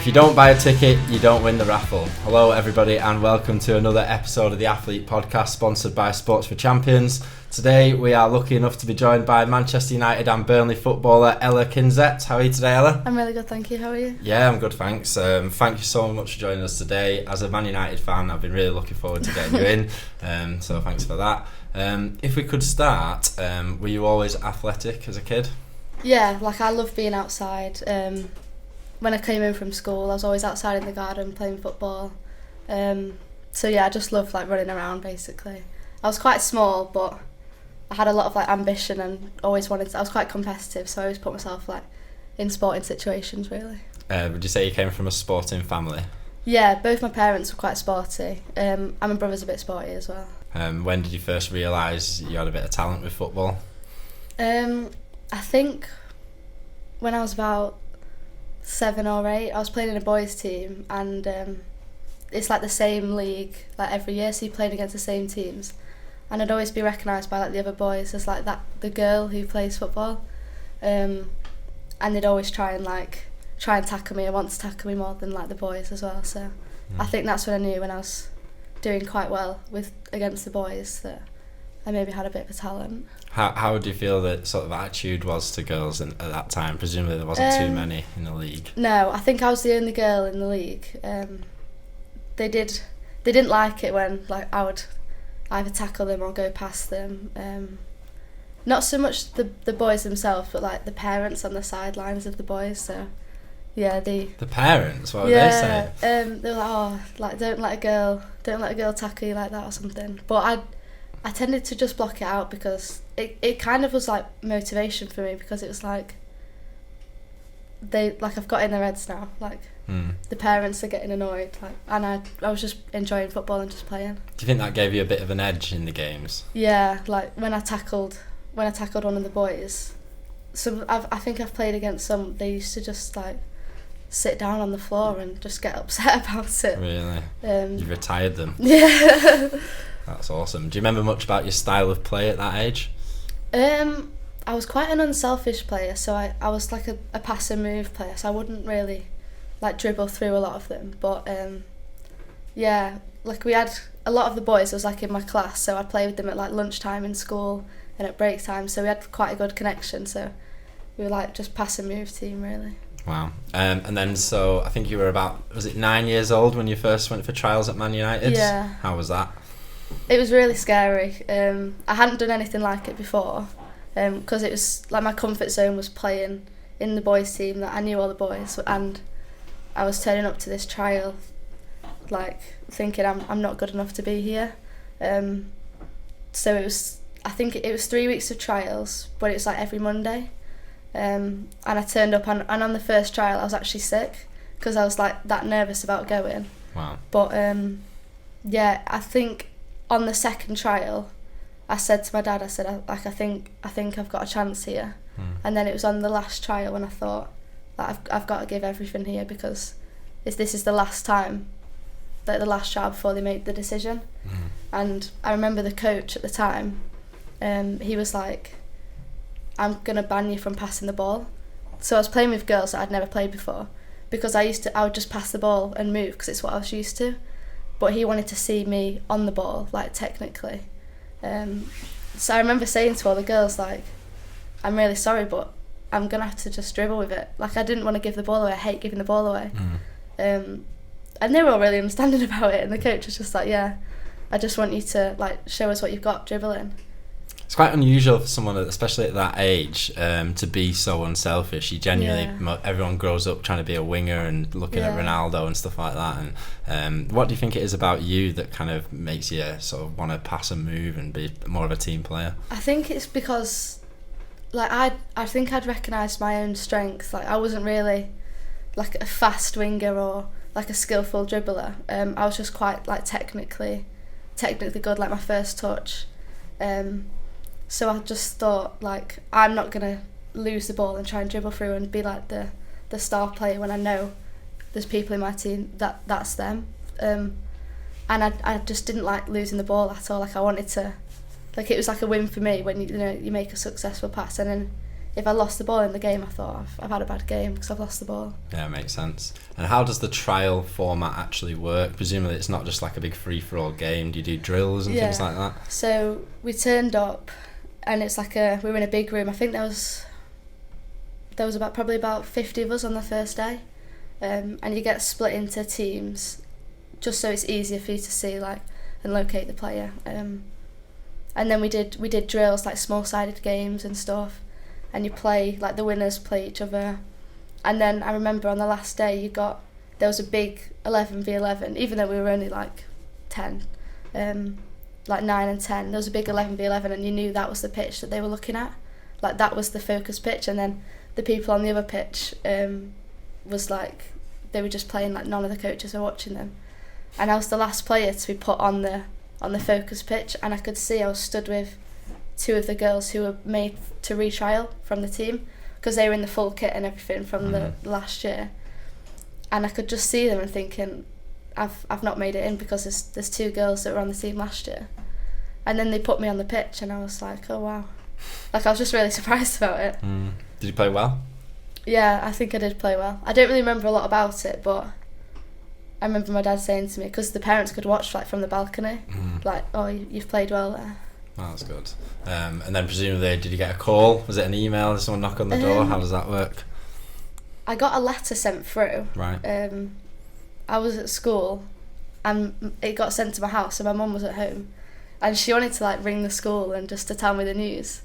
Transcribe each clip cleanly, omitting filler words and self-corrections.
If you don't buy a ticket, you don't win the raffle. Hello everybody and welcome to another episode of the Athlete Podcast sponsored by Sports for Champions. Today we are lucky enough to be joined by Manchester United and Burnley footballer Ella Kinzett. How are you today, Ella? I'm really good, thank you. How are you? Yeah, I'm good, thanks. Thank you so much for joining us today. As a Man United fan, I've been really looking forward to getting you in, so thanks for that. If we could start, were you always athletic as a kid? Yeah, I love being outside. When I came in from school, I was always outside in the garden playing football. So yeah, I just loved running around basically. I was quite small, but I had a lot of ambition and always wanted to, I was quite competitive, so I always put myself in sporting situations really. Would you say you came from a sporting family? Yeah, both my parents were quite sporty, and my brother's a bit sporty as well. When did you first realise you had a bit of talent with football? I think when I was about 7 or 8, I was playing in a boys team, and it's the same league every year, so you're playing against the same teams, and I'd always be recognised by the other boys as the girl who plays football, and they'd always try and tackle me. I want to tackle me more than the boys as well, so I think that's when I knew, when I was doing quite well against the boys, that I maybe had a bit of a talent. How do you feel that sort of attitude was to girls at that time? Presumably there wasn't too many in the league. No, I think I was the only girl in the league. They didn't like it when I would either tackle them or go past them. Not so much the boys themselves, but the parents on the sidelines of the boys. So yeah, the parents. What were they saying? They were don't let a girl tackle you like that or something. But I tended to just block it out because it kind of was motivation for me, because it was I've got in their heads now, the parents are getting annoyed, and I was just enjoying football and just playing. Do you think that gave you a bit of an edge in the games? Yeah, when I tackled one of the boys, I think I've played against some, they used to just sit down on the floor and just get upset about it. Really? You retired them? Yeah. That's awesome. Do you remember much about your style of play at that age? I was quite an unselfish player, so I was a pass and move player, so I wouldn't really dribble through a lot of them. But yeah, we had a lot of the boys, it was in my class, so I'd play with them at lunchtime in school and at break time, so we had quite a good connection, so we were just pass and move team really. Wow. And then so I think you were about, was it 9 years old when you first went for trials at Man United? Yeah. How was that? It was really scary. I hadn't done anything like it before, because it was my comfort zone was playing in the boys team, that I knew all the boys, and I was turning up to this trial thinking I'm not good enough to be here. So I think it was 3 weeks of trials, but it was every Monday, and I turned up, and on the first trial I was actually sick because I was that nervous about going. Wow. But yeah, I think on the second trial, I said to my dad, I said, I think I've got a chance here. And then it was on the last trial when I thought that I've got to give everything here, because this is the last time, the last trial before they made the decision. And I remember the coach at the time, he was I'm gonna ban you from passing the ball. So I was playing with girls that I'd never played before, because I would just pass the ball and move because it's what I was used to. But he wanted to see me on the ball, technically. So I remember saying to all the girls, I'm really sorry, but I'm going to have to just dribble with it. I didn't want to give the ball away. I hate giving the ball away. And they were all really understanding about it. And the coach was just yeah, I just want you to, show us what you've got dribbling. It's quite unusual for someone, especially at that age, to be so unselfish. You genuinely, everyone grows up trying to be a winger and looking at Ronaldo and stuff like that. And what do you think it is about you that kind of makes you sort of want to pass and move and be more of a team player? I think it's because, I think I'd recognised my own strength. I wasn't really a fast winger or a skillful dribbler. I was just quite technically good, my first touch. So I just thought, I'm not going to lose the ball and try and dribble through and be the star player when I know there's people in my team that's them. And I just didn't like losing the ball at all. I wanted to, it was a win for me when you make a successful pass, and then if I lost the ball in the game, I thought I've had a bad game because I've lost the ball. Yeah, makes sense. And how does the trial format actually work? Presumably it's not just like a big free-for-all game. Do you do drills and things like that? So we turned up, and it's like we were in a big room. I think there was probably about 50 of us on the first day, and you get split into teams just so it's easier for you to see like and locate the player. And then we did drills, like small-sided games and stuff, and you play, like the winners play each other. And then I remember on the last day there was a big 11v11, even though we were only like 10, like 9 and 10, there was a big 11v11, and you knew that was the pitch that they were looking at, like that was the focus pitch. And then the people on the other pitch was like, they were just playing, like none of the coaches were watching them. And I was the last player to be put on the focus pitch, and I could see I was stood with 2 of the girls who were made to retrial from the team, because they were in the full kit and everything from the last year. And I could just see them and thinking, I've not made it in because there's 2 girls that were on the team last year. And then they put me on the pitch, and I was like, oh wow. Like, I was just really surprised about it. Did you play well? Yeah, I think I did play well. I don't really remember a lot about it, but I remember my dad saying to me, because the parents could watch like from the balcony, like, oh, you've played well there. Oh, that's good. And then presumably, did you get a call? Was it an email? Did someone knock on the door? How does that work? I got a letter sent through. Right. I was at school, and it got sent to my house, and my mum was at home, and she wanted to like ring the school and just to tell me the news.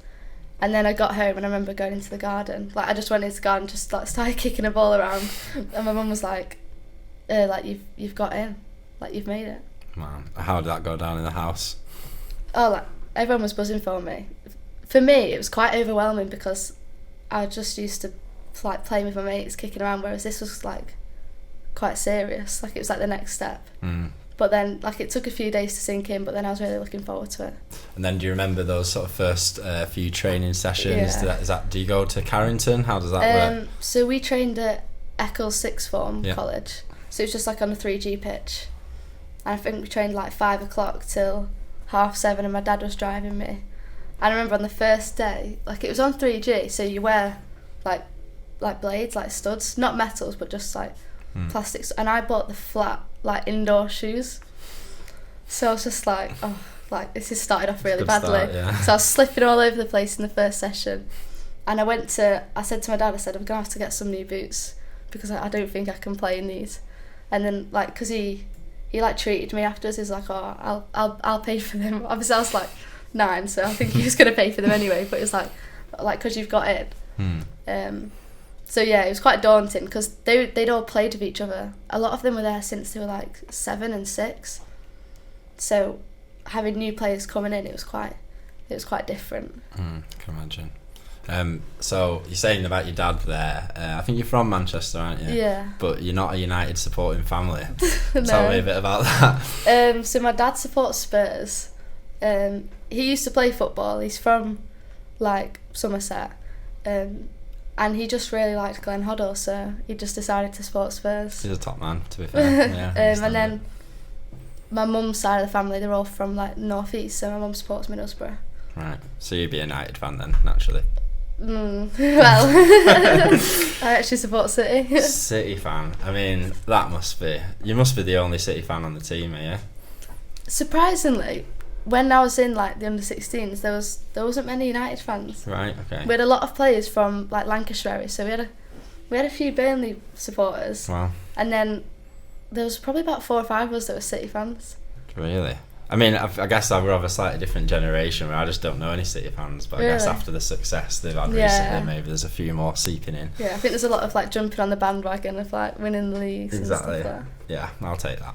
And then I got home, and I remember going into the garden. Like, I just went into the garden, just like started kicking a ball around, and my mum was like you've got in, like you've made it. Man, how did that go down in the house? Oh, like everyone was buzzing for me. For me, it was quite overwhelming because I just used to like playing with my mates, kicking around, whereas this was like quite serious. Like, it was like the next step. But then, like, it took a few days to sink in, but then I was really looking forward to it. And then, do you remember those sort of first few training sessions? Yeah. Do you go to Carrington? How does that work? So we trained at Eccles Sixth Form College. So it was just like on a 3G pitch. And I think we trained like 5 o'clock till 7:30, and my dad was driving me. And I remember on the first day, like, it was on 3G, so you wear like blades, like studs, not metals, but just like plastics. And I bought the flat, like, indoor shoes. So I was just like, oh, like, this has started off really badly. So I was slipping all over the place in the first session. And I said to my dad, I said, I'm going to have to get some new boots because I don't think I can play in these. And then, like, because he like treated me afterwards, he's like, oh, I'll pay for them. Obviously I was like 9, so I think he was going to pay for them anyway, but it's like because you've got it. So yeah, it was quite daunting because they'd all played with each other. A lot of them were there since they were like 7 and 6. So having new players coming in, it was quite different. I can imagine. So you're saying about your dad there. I think you're from Manchester, aren't you? Yeah. But you're not a United supporting family. No. Tell me a bit about that. So my dad supports Spurs. He used to play football. He's from like Somerset. And he just really liked Glenn Hoddle, so he just decided to support Spurs. He's a top man, to be fair. Yeah, and then my mum's side of the family, they're all from like North East, so my mum supports Middlesbrough. Right, so you'd be a United fan then, naturally. Well, I actually support City. City fan. I mean, you must be the only City fan on the team, yeah? Surprisingly, when I was in like the under-16s, there wasn't many United fans. Right, okay. We had a lot of players from like Lancashire area, so we had a few Burnley supporters. Wow. And then there was probably about 4 or 5 of us that were City fans. Really? I mean, I guess we're of a slightly different generation where I just don't know any City fans, but really? I guess after the success they've had recently, maybe there's a few more seeping in. Yeah, I think there's a lot of like jumping on the bandwagon of like winning the leagues. Exactly. And stuff like that. Yeah, I'll take that.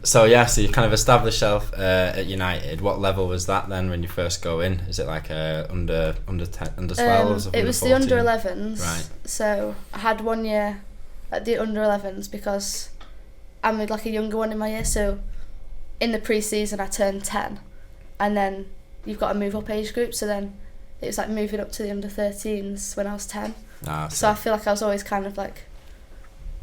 So you kind of established yourself at United. What level was that then when you first go in? Is it like under 12s? It was the under 11s. Right. So I had 1 year at the under 11s because I'm like a younger one in my year. So in the pre-season I turned 10, and then you've got to move up age group. So then it was like moving up to the under 13s when I was 10. So I feel like I was always kind of like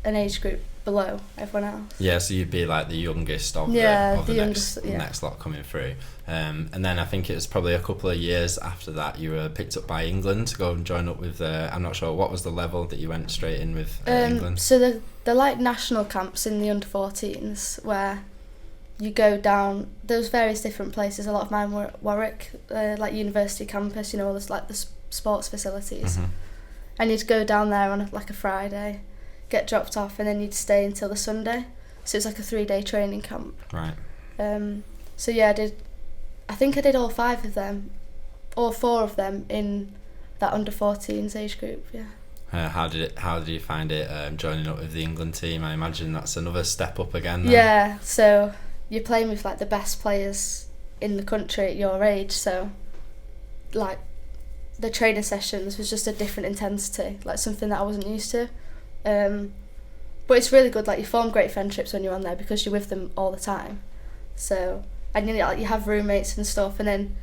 an age group below everyone else. Yeah, so you'd be like the youngest of the next lot coming through. And then I think it was probably a couple of years after that you were picked up by England to go and join up with, I'm not sure, what was the level that you went straight in with England? So they're like national camps in the under-14s where you go down, there's various different places. A lot of mine were at Warwick, like university campus, you know, there's like the sports facilities. Mm-hmm. And you'd go down there on like a Friday, get dropped off, and then you'd stay until the Sunday. So it's like a 3-day training camp. Right. So yeah, I think I did all 5 of them, all 4 of them in that under-14s age group, yeah. How did you find it joining up with the England team? I imagine that's another step up again then. Yeah, so you're playing with like the best players in the country at your age, so like the training sessions was just a different intensity, like something that I wasn't used to. But it's really good, like you form great friendships when you're on there because you're with them all the time. So, and you know, like you have roommates and stuff, and then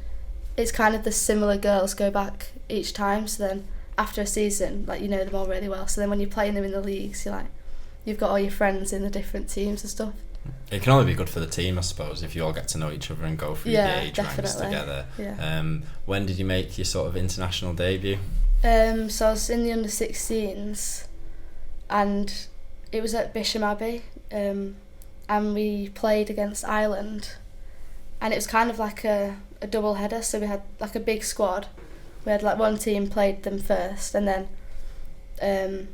it's kind of the similar girls go back each time, so then after a season, like you know them all really well, so then when you're playing them in the leagues, you've got all your friends in the different teams and stuff. It can only be good for the team, I suppose, if you all get to know each other and go through the age ranks together. Yeah. When did you make your sort of international debut? So I was in the under-16s, and it was at Bisham Abbey, and we played against Ireland, and it was kind of like a double header, so we had like a big squad. We had like one team played them first, and then a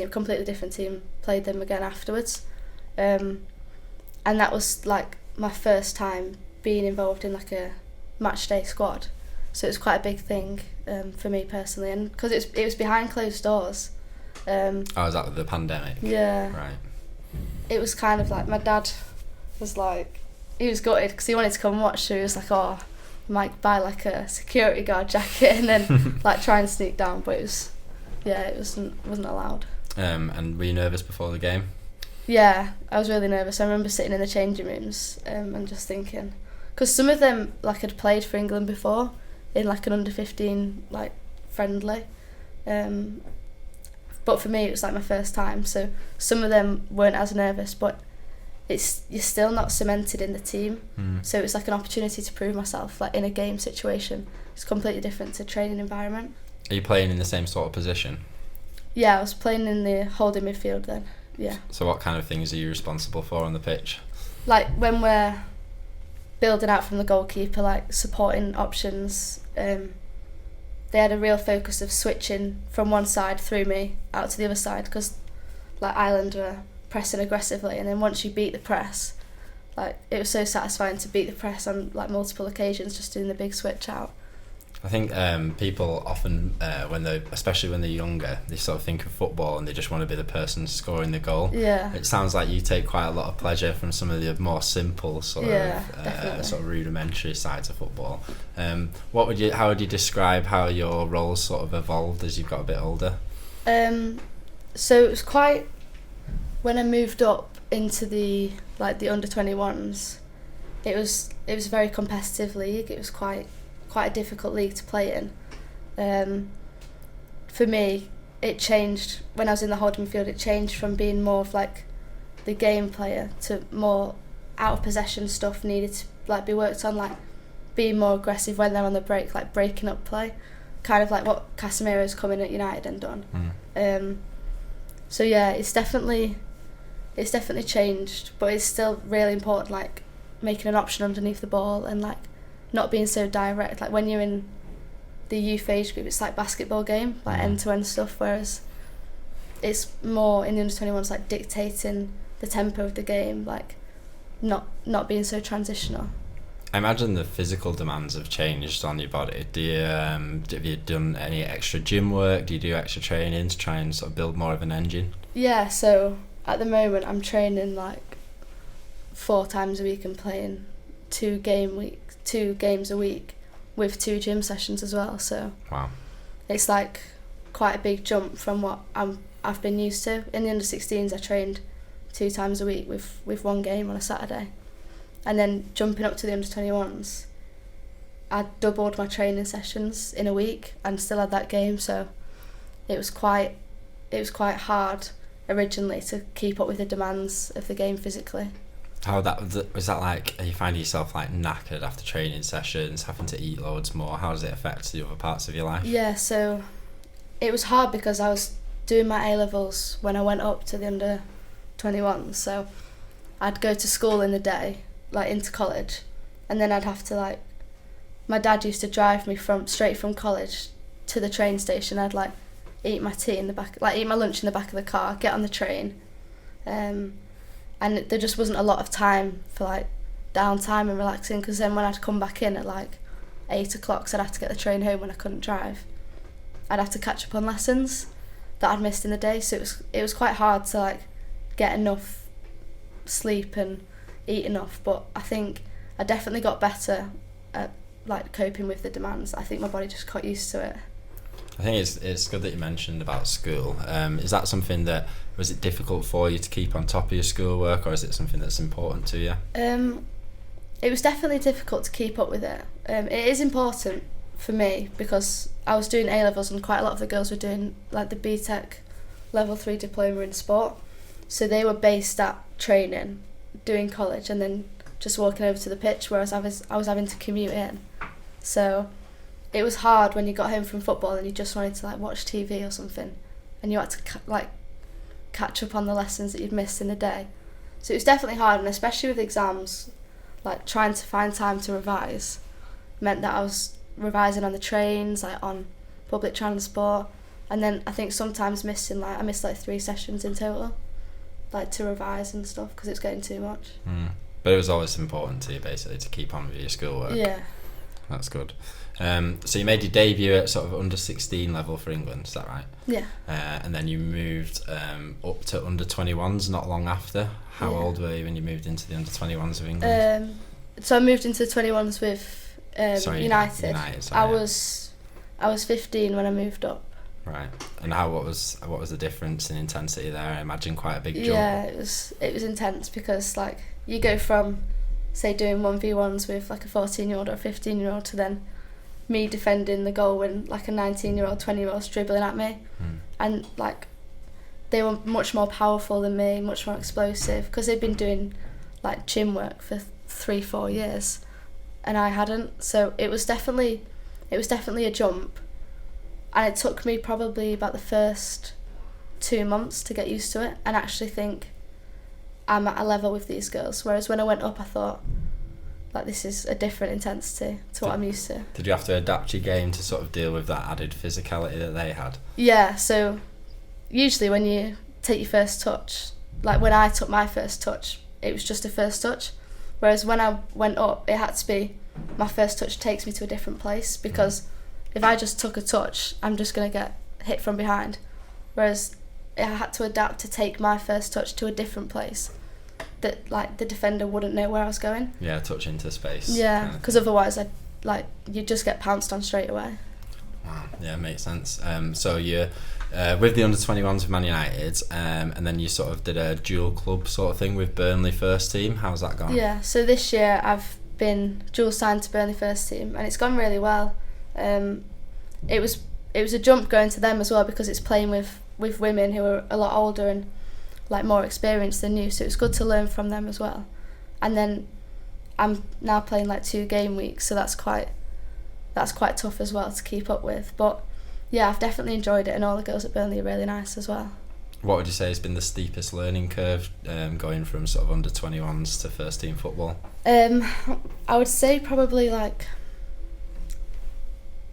completely different team played them again afterwards. And that was like my first time being involved in like a match day squad, so it was quite a big thing for me personally, and because it was behind closed doors. Was that with the pandemic? Yeah. Right. It was kind of like my dad was like, he was gutted because he wanted to come and watch, so he was like, I might buy like a security guard jacket and then like try and sneak down, but it wasn't allowed. And were you nervous before the game? Yeah, I was really nervous. I remember sitting in the changing rooms and just thinking, because some of them like had played for England before in like an under-15 like friendly, but for me it was like my first time, so some of them weren't as nervous, but you're still not cemented in the team, so it was like an opportunity to prove myself like in a game situation. It's completely different to training environment. Are you playing in the same sort of position? Yeah, I was playing in the holding midfield then. Yeah. So what kind of things are you responsible for on the pitch? Like when we're building out from the goalkeeper, like supporting options, they had a real focus of switching from one side through me out to the other side, because like Ireland were pressing aggressively, and then once you beat the press, like it was so satisfying to beat the press on like multiple occasions, just doing the big switch out. I think people often, especially when they're younger, they sort of think of football and they just want to be the person scoring the goal. Yeah. It sounds like you take quite a lot of pleasure from some of the more simple sort of rudimentary sides of football. How would you describe how your roles sort of evolved as you've got a bit older? So it was quite, when I moved up into the under 21s, it was a very competitive league. It was quite a difficult league to play in. For me, it changed when I was in the holding midfield. It changed from being more of like the game player to more out of possession stuff needed to like be worked on, like being more aggressive when they're on the break, like breaking up play, kind of like what Casemiro's come in at United and done. So yeah, it's definitely changed, but it's still really important, like making an option underneath the ball and like not being so direct. Like when you're in the youth age group, it's like basketball game, like end-to-end stuff, whereas it's more in the under-21s like dictating the tempo of the game, like not being so transitional. I imagine the physical demands have changed on your body. Have you done any extra gym work? Do you do extra training to try and sort of build more of an engine? Yeah, so at the moment I'm training like 4 times a week and playing 2 games a week with 2 gym sessions as well. So wow, it's like quite a big jump from what I've been used to. In the under-16s, I trained 2 times a week with 1 game on a Saturday, and then jumping up to the under-21s, I doubled my training sessions in a week and still had that game. So it was quite hard originally to keep up with the demands of the game physically. How was that like? Are you finding yourself like knackered after training sessions, having to eat loads more? How does it affect the other parts of your life? Yeah, so it was hard because I was doing my A-levels when I went up to the under 21s, so I'd go to school in the day, like into college, and then I'd have to like, my dad used to drive me straight from college to the train station. I'd like eat my tea in the back, like eat my lunch in the back of the car, get on the train, and there just wasn't a lot of time for like downtime and relaxing, because then when I'd come back in at like 8 o'clock, so I'd have to get the train home when I couldn't drive. I'd have to catch up on lessons that I'd missed in the day, so it was quite hard to like get enough sleep and eat enough. But I think I definitely got better at like coping with the demands. I think my body just got used to it. I think it's good that you mentioned about school. Is that something that, was it difficult for you to keep on top of your schoolwork, or is it something that's important to you? It was definitely difficult to keep up with it. It is important for me because I was doing A-levels and quite a lot of the girls were doing like the BTEC level 3 diploma in sport. So they were based at training, doing college, and then just walking over to the pitch, whereas I was having to commute in. So it was hard when you got home from football and you just wanted to like watch TV or something, and you had to catch up on the lessons that you'd missed in the day. So it was definitely hard, and especially with exams, like trying to find time to revise meant that I was revising on the trains, like on public transport, and then I think sometimes I missed like 3 sessions in total, like to revise and stuff, because it was getting too much. But it was always important to you basically to keep on with your schoolwork. Yeah. That's good. So you made your debut at sort of under 16 level for England, is that right? Yeah. And then you moved up to under 21s not long after. How old were you when you moved into the under 21s of England? So I moved into the 21s with United. I was 15 when I moved up. Right. And what was the difference in intensity there? I imagine quite a big jump. Yeah, it was intense because like you go from say doing 1v1s with like a 14-year-old or a 15-year-old to then me defending the goal when like a 19-year-old, 20-year-old dribbling at me. And like they were much more powerful than me, much more explosive, because they'd been doing like gym work for 3-4 years and I hadn't. So it was definitely a jump, and it took me probably about the first 2 months to get used to it and actually think I'm at a level with these girls, whereas when I went up I thought like this is a different intensity to what I'm used to. Did you have to adapt your game to sort of deal with that added physicality that they had? Yeah, so usually when you take your first touch, like when I took my first touch, it was just a first touch, whereas when I went up it had to be my first touch takes me to a different place, because if I just took a touch I'm just going to get hit from behind, whereas I had to adapt to take my first touch to a different place that like the defender wouldn't know where I was going. Yeah, touch into space. Yeah, because otherwise you'd just get pounced on straight away. Wow, yeah, makes sense. So you're with the under-21s with Man United, and then you sort of did a dual club sort of thing with Burnley first team. How's that gone? Yeah, so this year I've been dual signed to Burnley first team and it's gone really well. It was a jump going to them as well, because it's playing with women who are a lot older and like more experienced than you, so it's good to learn from them as well. And then I'm now playing like 2 game weeks, so that's quite tough as well to keep up with. But yeah, I've definitely enjoyed it, and all the girls at Burnley are really nice as well. What would you say has been the steepest learning curve going from sort of under 21s to first team football? I would say probably like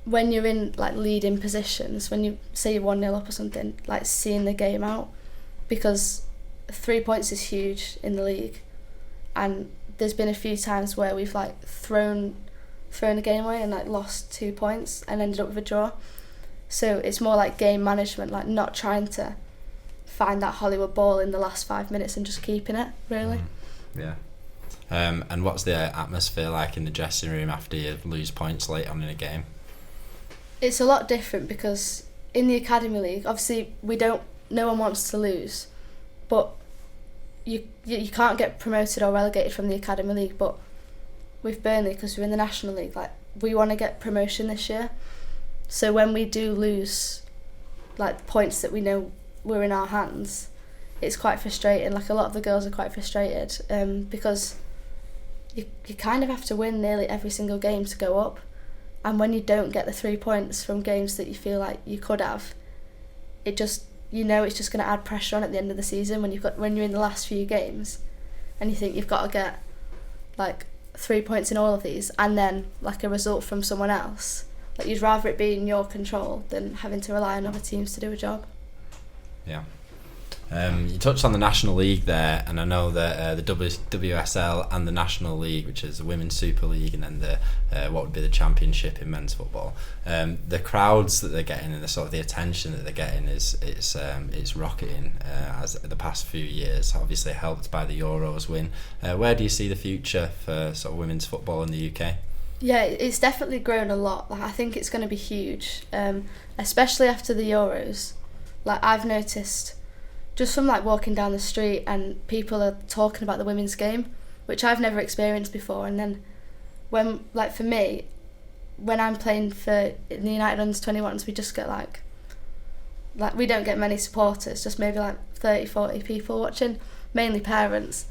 when you're in like leading positions, when you say you're 1-0 up or something, like seeing the game out, because 3 points is huge in the league, and there's been a few times where we've like thrown the game away and like lost 2 points and ended up with a draw. So it's more like game management, like not trying to find that Hollywood ball in the last 5 minutes and just keeping it, really. Yeah. And what's the atmosphere like in the dressing room after you lose points late on in a game? It's a lot different, because in the Academy League, obviously no one wants to lose, but you can't get promoted or relegated from the Academy League. But with Burnley, because we're in the National League, like we want to get promotion this year. So when we do lose like points that we know were in our hands, it's quite frustrating. Like, a lot of the girls are quite frustrated because you kind of have to win nearly every single game to go up, and when you don't get the 3 points from games that you feel like you could have, it just, it's just going to add pressure on at the end of the season when you're in the last few games and you think you've got to get like 3 points in all of these and then like a result from someone else. Like, you'd rather it be in your control than having to rely on other teams to do a job. Yeah. You touched on the National League there, and I know that the WSL and the National League, which is the Women's Super League, and then the what would be the Championship in men's football, the crowds that they're getting and the sort of the attention that they're getting it's rocketing as the past few years, obviously helped by the Euros win. Where do you see the future for sort of women's football in the UK? Yeah, it's definitely grown a lot. Like, I think it's going to be huge, especially after the Euros. Like, I've noticed just from like walking down the street and people are talking about the women's game, which I've never experienced before. And then when, like, for me, when I'm playing for the United Under-21s, we just get like we don't get many supporters, just maybe like 30-40 people watching, mainly parents.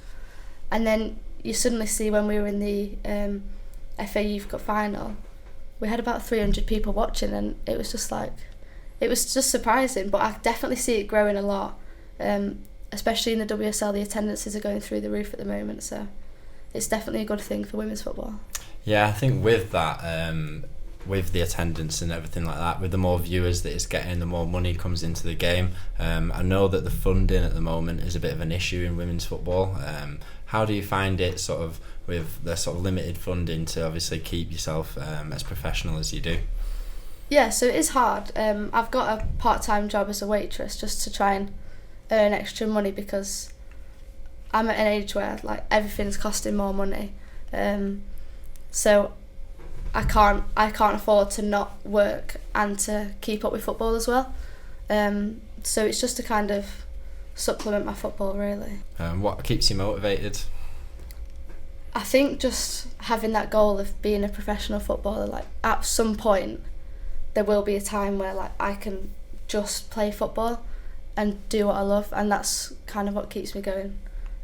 And then you suddenly see, when we were in the FA Youth Cup final, we had about 300 people watching, and it was just surprising. But I definitely see it growing a lot. Especially in the WSL, the attendances are going through the roof at the moment, so it's definitely a good thing for women's football. Yeah, I think with that, with the attendance and everything like that, with the more viewers that it's getting, the more money comes into the game. I know that the funding at the moment is a bit of an issue in women's football. How do you find it, sort of, with the sort of limited funding to obviously keep yourself as professional as you do? Yeah, so it is hard. I've got a part-time job as a waitress just to try and earn extra money, because I'm at an age where like everything's costing more money, so I can't afford to not work and to keep up with football as well. So it's just to kind of supplement my football, really. What keeps you motivated? I think just having that goal of being a professional footballer. Like, at some point there will be a time where like I can just play football and do what I love, and that's kind of what keeps me going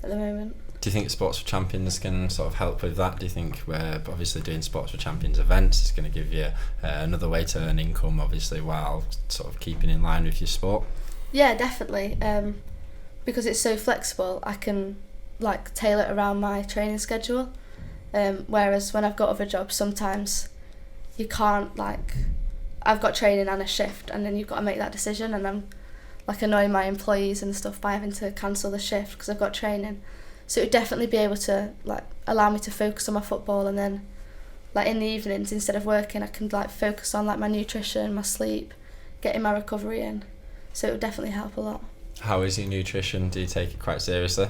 at the moment. Do you think Sports for Champions can sort of help with that? Do you think we're obviously doing Sports for Champions events is going to give you another way to earn income, obviously, while sort of keeping in line with your sport? Yeah, definitely. Because it's so flexible, I can like tailor it around my training schedule. Whereas when I've got other jobs, sometimes you can't, like, I've got training and a shift, and then you've got to make that decision, and I'm like annoying my employees and stuff by having to cancel the shift because I've got training. So it would definitely be able to like allow me to focus on my football, and then like in the evenings, instead of working, I can like focus on like my nutrition, my sleep, getting my recovery in. So it would definitely help a lot. How is your nutrition? Do you take it quite seriously?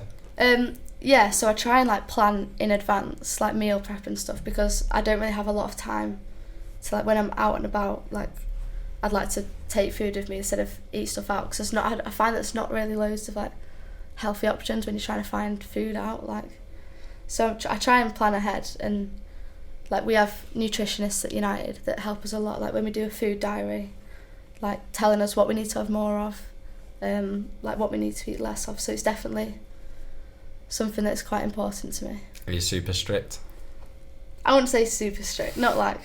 Yeah, so I try and like plan in advance, like meal prep and stuff, because I don't really have a lot of time. So like when I'm out and about, like I'd like to take food with me instead of eat stuff out, because I find that there's not really loads of like healthy options when you're trying to find food out. Like, so I try and plan ahead, and like we have nutritionists at United that help us a lot. Like when we do a food diary, like telling us what we need to have more of, like what we need to eat less of. So it's definitely something that's quite important to me. Are you super strict? I wouldn't say super strict, not like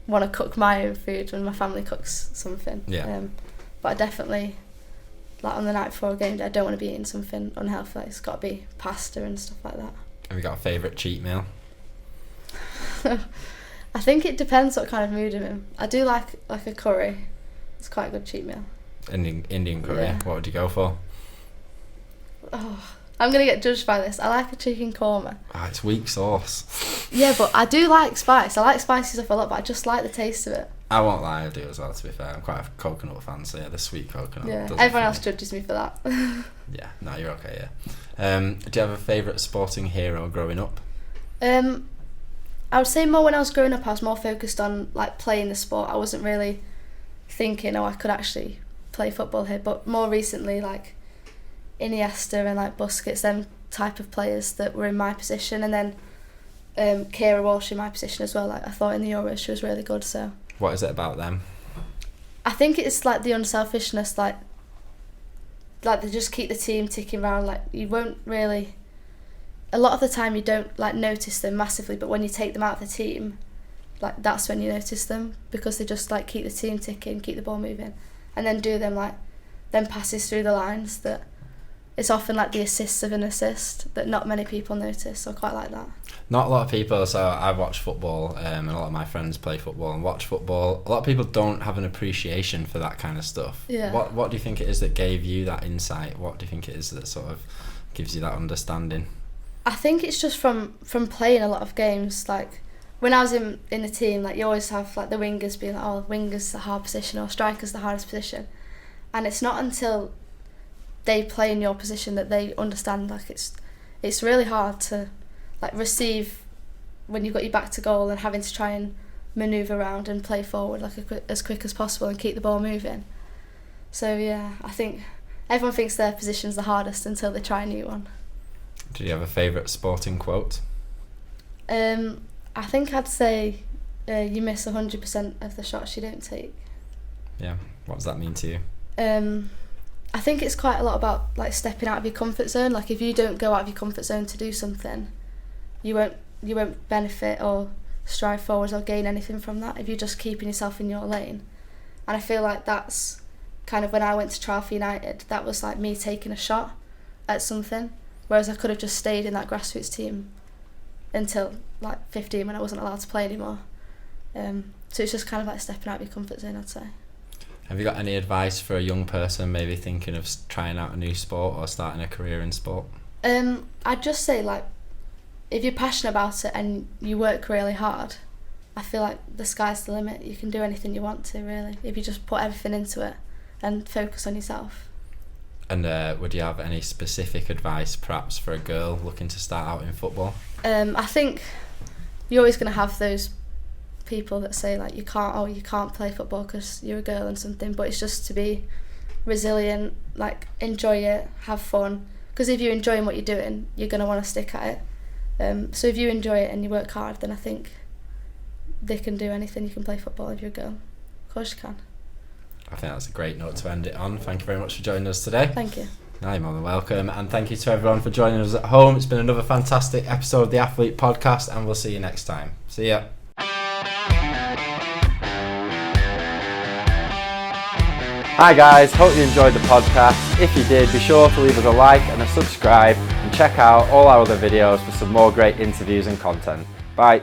want to cook my own food when my family cooks something. Yeah. But I definitely, like on the night before a game day, I don't want to be eating something unhealthy. Like, it's got to be pasta and stuff like that. Have you got a favourite cheat meal? I think it depends what kind of mood I'm in. I do like a curry. It's quite a good cheat meal. Indian curry. Yeah. What would you go for? Oh, I'm gonna get judged by this. I like a chicken korma. It's weak sauce. Yeah, but I do like spice. I like spicy stuff a lot, but I just like the taste of it. I won't lie, I do as well, to be fair. I'm quite a coconut fan, so yeah, the sweet coconut. Yeah, everyone else judges me for that. Yeah, no, you're okay, yeah. Do you have a favourite sporting hero growing up? I would say more when I was growing up, I was more focused on like playing the sport. I wasn't really thinking, I could actually play football here. But more recently, like Iniesta and like Busquets, them type of players that were in my position, and then Keira Walsh in my position as well. Like, I thought in the Euros she was really good. So what is it about them? I think it's like the unselfishness. Like, like they just keep the team ticking around. Like you won't really, a lot of the time you don't like notice them massively, but when you take them out of the team, like that's when you notice them, because they just like keep the team ticking, keep the ball moving, and then do them like then passes through the lines that it's often like the assists of an assist that not many people notice. So I quite like that. Not a lot of people. So I watch football, and a lot of my friends play football and watch football. A lot of people don't have an appreciation for that kind of stuff. Yeah. What do you think it is that gave you that insight? What do you think it is that sort of gives you that understanding? I think it's just from playing a lot of games. Like when I was in the team, like you always have like the wingers being like, oh, wingers the hard position or strikers the hardest position, and it's not until they play in your position that they understand like it's really hard to like receive when you've got your back to goal and having to try and manoeuvre around and play forward like as quick as possible and keep the ball moving. So yeah, I think everyone thinks their position's the hardest until they try a new one. Do you have a favourite sporting quote? I think I'd say you miss 100% of the shots you don't take. Yeah, what does that mean to you? I think it's quite a lot about like stepping out of your comfort zone. Like if you don't go out of your comfort zone to do something, you won't benefit or strive forwards or gain anything from that if you're just keeping yourself in your lane. And I feel like that's kind of when I went to trial for United, that was like me taking a shot at something, whereas I could have just stayed in that grassroots team until like 15 when I wasn't allowed to play anymore. So it's just kind of like stepping out of your comfort zone, I'd say. Have you got any advice for a young person maybe thinking of trying out a new sport or starting a career in sport? I'd just say like if you're passionate about it and you work really hard, I feel like the sky's the limit. You can do anything you want to, really, if you just put everything into it and focus on yourself. And would you have any specific advice perhaps for a girl looking to start out in football? I think you're always going to have those people that say like you can't play football because you're a girl and something, but it's just to be resilient, like enjoy it, have fun, because if you're enjoying what you're doing you're going to want to stick at it. So if you enjoy it and you work hard, then I think they can do anything. You can play football if you're a girl. Of course you can. I think that's a great note to end it on. Thank you very much for joining us today. Thank you. You're more than welcome, and thank you to everyone for joining us at home. It's been another fantastic episode of the Athlete Podcast, and we'll see you next time. See ya. Hi guys, hope you enjoyed the podcast. If you did, be sure to leave us a like and a subscribe, and check out all our other videos for some more great interviews and content. Bye.